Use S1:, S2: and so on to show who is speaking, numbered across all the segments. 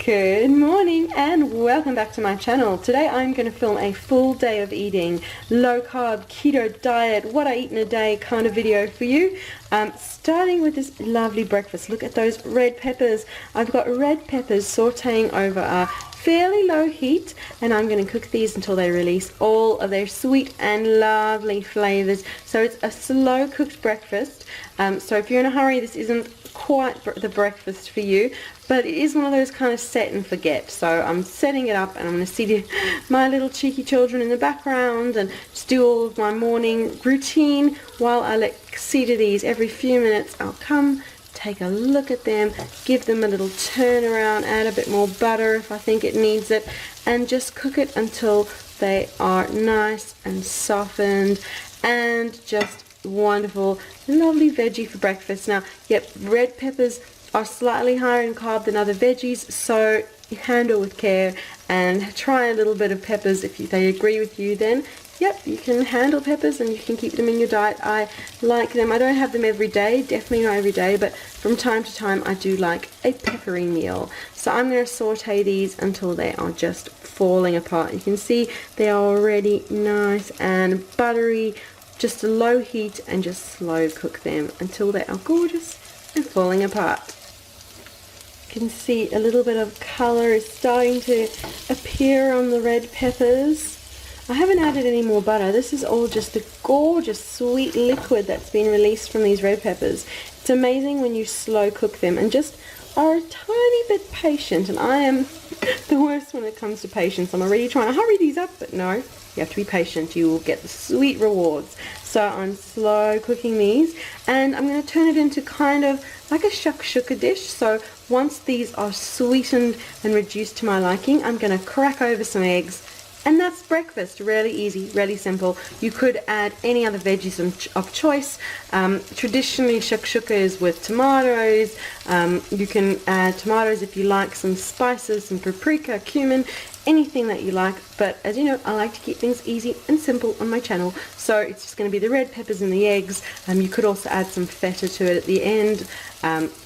S1: Good morning and welcome back to my channel. Today I'm going to film a full day of eating, low carb, keto diet, what I eat in a day kind of video for you. Starting with this lovely breakfast. Look at those red peppers. I've got red peppers sauteing over a fairly low heat, and I'm going to cook these until they release all of their sweet and lovely flavors. So it's a slow cooked breakfast. So if you're in a hurry, this isn't quite the breakfast for you, but it is one of those kind of set and forget. So I'm setting it up and I'm going to see my little cheeky children in the background and just do all of my morning routine while I see to these. Every few minutes I'll come, take a look at them, give them a little turn around, add a bit more butter if I think it needs it, and just cook it until they are nice and softened and just wonderful, lovely veggie for breakfast. Now, yep, red peppers are slightly higher in carb than other veggies, so you handle with care and try a little bit of peppers. If they agree with you, then yep, you can handle peppers and you can keep them in your diet. I like them. I don't have them every day, definitely not every day, but from time to time I do like a peppery meal. So I'm going to saute these until they are just falling apart. You can see they are already nice and buttery. Just a low heat and just slow cook them until they are gorgeous and falling apart. You can see a little bit of color is starting to appear on the red peppers. I haven't added any more butter. This is all just the gorgeous sweet liquid that's been released from these red peppers. It's amazing when you slow cook them and just are a tiny bit patient, and I am the worst when it comes to patience. I'm already trying to hurry these up, but no, you have to be patient. You will get the sweet rewards. So I'm slow cooking these, and I'm going to turn it into kind of like a shakshuka dish. So once these are sweetened and reduced to my liking, I'm going to crack over some eggs. And that's breakfast. Really easy, really simple. You could add any other veggies of choice. Traditionally, shakshuka is with tomatoes. You can add tomatoes if you like, some spices, some paprika, cumin, anything that you like. But as you know, I like to keep things easy and simple on my channel. So it's just going to be the red peppers and the eggs. You could also add some feta to it at the end.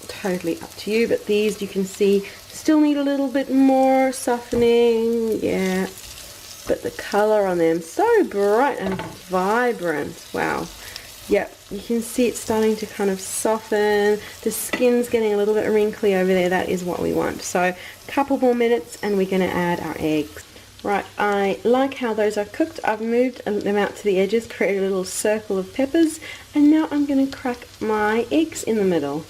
S1: Totally up to you. But these, you can see, still need a little bit more softening. Yeah. But the color on them, so bright and vibrant. Wow. Yep, you can see it's starting to kind of soften. The skin's getting a little bit wrinkly over there. That is what we want. So a couple more minutes and we're going to add our eggs. Right, I like how those are cooked. I've moved them out to the edges, created a little circle of peppers, and now I'm going to crack my eggs in the middle.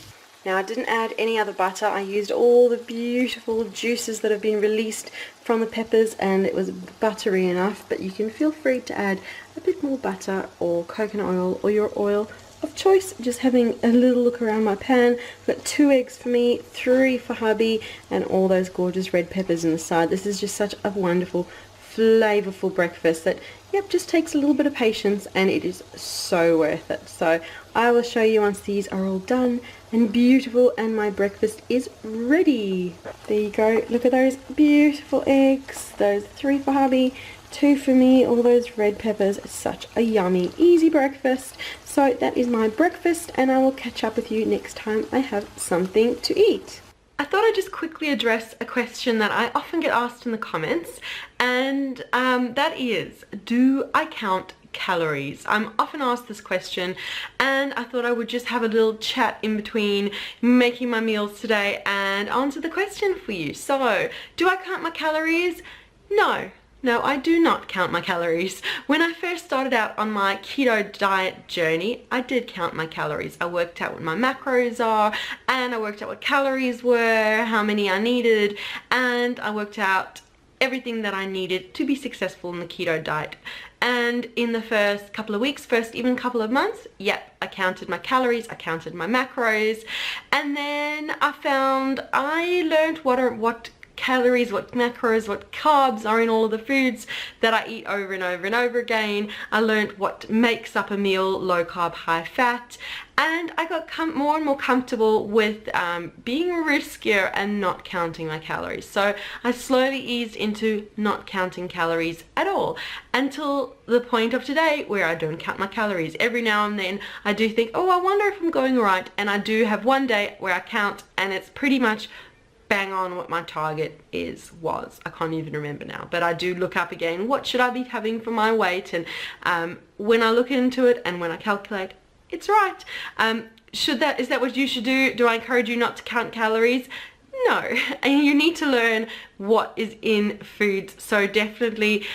S1: Now, I didn't add any other butter. I used all the beautiful juices that have been released from the peppers, and it was buttery enough, but you can feel free to add a bit more butter or coconut oil or your oil of choice. Just having a little look around my pan. I've got 2 eggs for me, 3 for hubby, and all those gorgeous red peppers in the side. This is just such a wonderful, flavorful breakfast that, yep, just takes a little bit of patience, and it is so worth it. So I will show you once these are all done and beautiful and my breakfast is ready. There you go. Look at those beautiful eggs. Those 3 for hubby, 2 for me, all those red peppers. It's such a yummy, easy breakfast. So that is my breakfast, and I will catch up with you next time I have something to eat. I thought I'd just quickly address a question that I often get asked in the comments, and that is, do I count calories? I'm often asked this question, and I thought I would just have a little chat in between making my meals today and answer the question for you. So, do I count my calories? No, I do not count my calories. When I first started out on my keto diet journey, I did count my calories. I worked out what my macros are, and I worked out what calories were, how many I needed, and I worked out everything that I needed to be successful in the keto diet. And in the first couple of weeks, first even couple of months, yep, I counted my calories, I counted my macros, and then I learned what calories, what macros, what carbs are in all of the foods that I eat over and over and over again. I learned what makes up a meal, low carb, high fat, and I got more and more comfortable with being riskier and not counting my calories. So I slowly eased into not counting calories at all until the point of today where I don't count my calories. Every now and then I do think, oh, I wonder if I'm going right, and I do have one day where I count, and it's pretty much bang on what my target was. I can't even remember now, but I do look up again, what should I be having for my weight? And when I look into it and when I calculate, it's right. Is that what you should do? Do I encourage you not to count calories? No, and you need to learn what is in food. So definitely,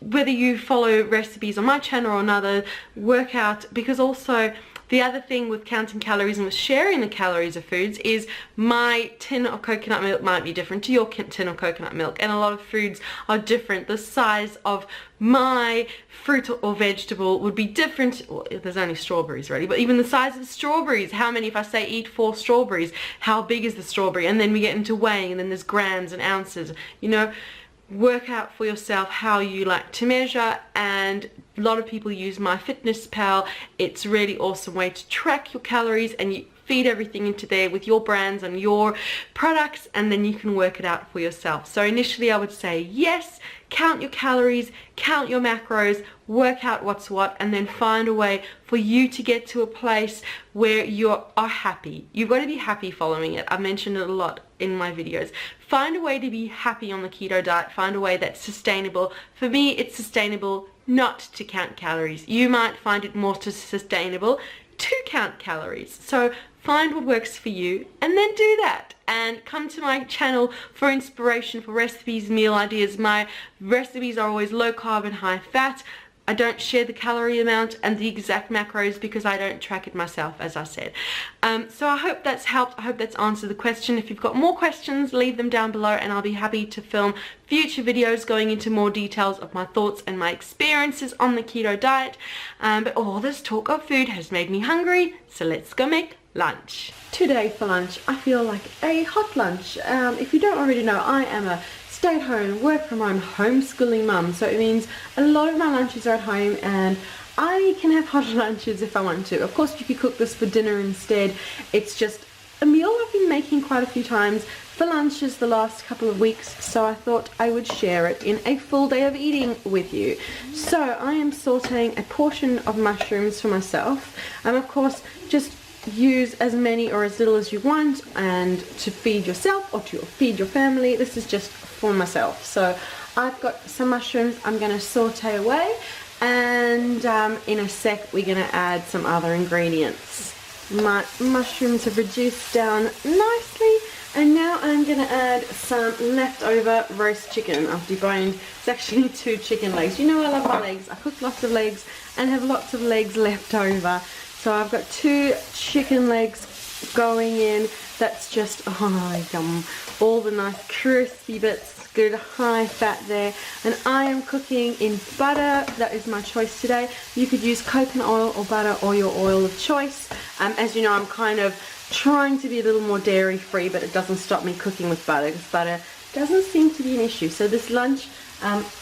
S1: whether you follow recipes on my channel or another, work out, because also the other thing with counting calories and with sharing the calories of foods is my tin of coconut milk might be different to your tin of coconut milk, and a lot of foods are different. The size of my fruit or vegetable would be different. Well, there's only strawberries really, but even the size of the strawberries, how many, if I say eat 4 strawberries, how big is the strawberry? And then we get into weighing, and then there's grams and ounces, you know. Work out for yourself how you like to measure, and a lot of people use MyFitnessPal. It's a really awesome way to track your calories, and you feed everything into there with your brands and your products, and then you can work it out for yourself. So initially I would say yes, count your calories, count your macros, work out what's what, and then find a way for you to get to a place where you are happy. You've got to be happy following it. I mentioned it a lot in my videos. Find a way to be happy on the keto diet. Find a way that's sustainable. For me, it's sustainable not to count calories. You might find it more sustainable to count calories. So find what works for you and then do that. And come to my channel for inspiration, for recipes, meal ideas. My recipes are always low carb and high fat. I don't share the calorie amount and the exact macros because I don't track it myself, as I said. So I hope that's helped. I hope that's answered the question. If you've got more questions, leave them down below, and I'll be happy to film future videos going into more details of my thoughts and my experiences on the keto diet. But all this talk of food has made me hungry, so let's go make lunch. Today for lunch, I feel like a hot lunch. If you don't already know, I am a stay-at-home, work-from-home, homeschooling mum, so it means a lot of my lunches are at home, and I can have hot lunches if I want to. Of course, you could cook this for dinner instead. It's just a meal I've been making quite a few times for lunches the last couple of weeks, so I thought I would share it in a full day of eating with you. So I am sauteing a portion of mushrooms for myself, and of course just use as many or as little as you want, and to feed yourself or to feed your family. This is just for myself. So I've got some mushrooms I'm going to saute away, and in a sec we're going to add some other ingredients. My mushrooms have reduced down nicely, and now I'm going to add some leftover roast chicken. I've deboned, it's actually 2 chicken legs. You know I love my legs. I cook lots of legs and have lots of legs left over. So I've got 2 chicken legs going in. That's just, oh yum, all the nice crispy bits, good high fat there. And I am cooking in butter. That is my choice today. You could use coconut oil or butter or your oil of choice. As you know, I'm kind of trying to be a little more dairy free, but it doesn't stop me cooking with butter, because butter doesn't seem to be an issue. So this lunch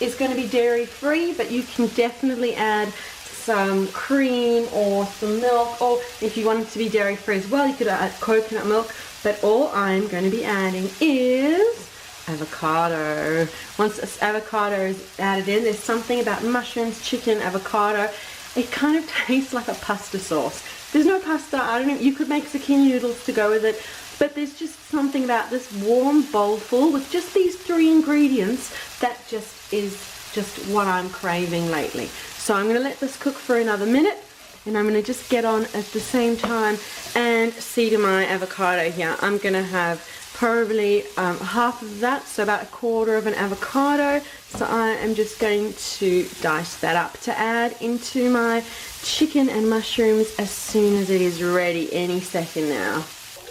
S1: is going to be dairy free, but you can definitely add some cream or some milk, or if you want it to be dairy free as well, you could add coconut milk. But all I'm going to be adding is avocado. Once this avocado is added in, there's something about mushrooms, chicken, avocado, it kind of tastes like a pasta sauce. There's no pasta, I don't know, you could make zucchini noodles to go with it, but there's just something about this warm bowl full with just these 3 ingredients that just is just what I'm craving lately. So I'm going to let this cook for another minute, and I'm going to just get on at the same time and see to my avocado here. I'm going to have probably half of that, so about a quarter of an avocado. So I am just going to dice that up to add into my chicken and mushrooms as soon as it is ready, any second now.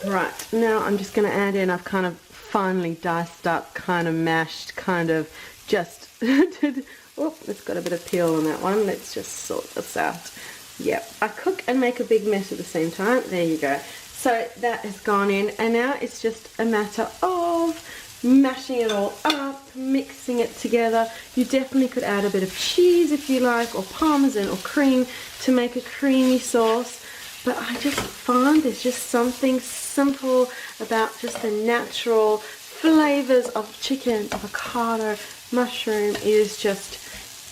S1: Right, now I'm just going to add in, I've kind of finely diced up, kind of mashed, kind of just oh, it's got a bit of peel on that one. Let's just sort this out. Yep, I cook and make a big mess at the same time. There you go. So that has gone in, and now it's just a matter of mashing it all up, mixing it together. You definitely could add a bit of cheese if you like, or parmesan or cream to make a creamy sauce. But I just find there's just something simple about just the natural flavors of chicken, avocado, mushroom is just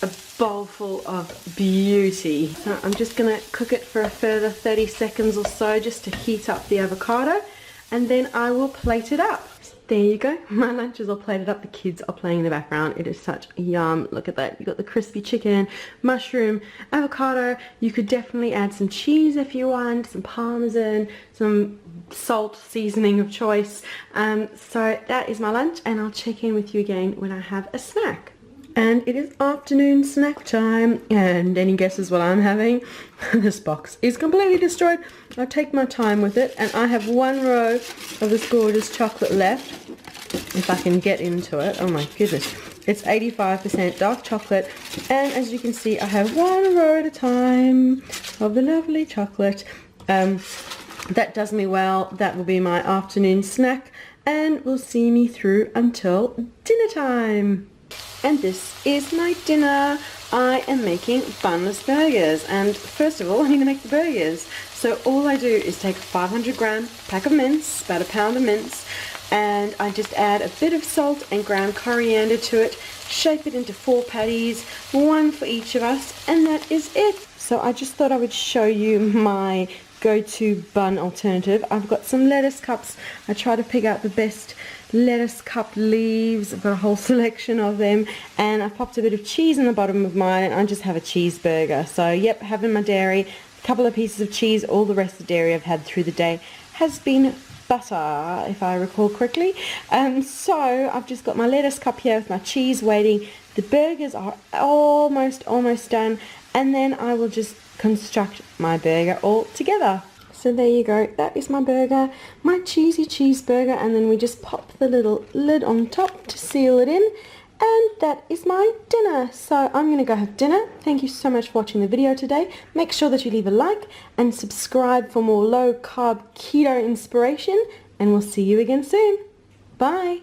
S1: a bowl full of beauty. So I'm just going to cook it for a further 30 seconds or so just to heat up the avocado, and then I will plate it up. There you go. My lunch is all plated up. The kids are playing in the background. It is such a yum. Look at that. You got the crispy chicken, mushroom, avocado. You could definitely add some cheese if you want, some parmesan, some salt seasoning of choice. So that is my lunch, and I'll check in with you again when I have a snack. And it is afternoon snack time, and any guesses what I'm having? This box is completely destroyed. I'll take my time with it, and I have one row of this gorgeous chocolate left, if I can get into it. Oh my goodness, it's 85% dark chocolate, and as you can see, I have one row at a time of the lovely chocolate. That does me well. That will be my afternoon snack, and will see me through until dinner time. And this is my dinner. I am making Bunless burgers, and first of all I'm going to make the burgers. So all I do is take a 500 gram pack of mince, about a pound of mince, and I just add a bit of salt and ground coriander to it, shape it into 4 patties, one for each of us, and that is it. So I just thought I would show you my go-to bun alternative. I've got some lettuce cups. I try to pick out the best lettuce cup leaves. I've got a whole selection of them, and I popped a bit of cheese in the bottom of mine, and I just have a cheeseburger. So yep, having my dairy, a couple of pieces of cheese. All the rest of the dairy I've had through the day has been butter, if I recall correctly. So I've just got my lettuce cup here with my cheese waiting. The burgers are almost done, and then I will just construct my burger all together. So there you go, that is my burger, my cheesy cheeseburger, and then we just pop the little lid on top to seal it in, and that is my dinner. So I'm going to go have dinner. Thank you so much for watching the video today. Make sure that you leave a like and subscribe for more low carb keto inspiration, and we'll see you again soon. Bye.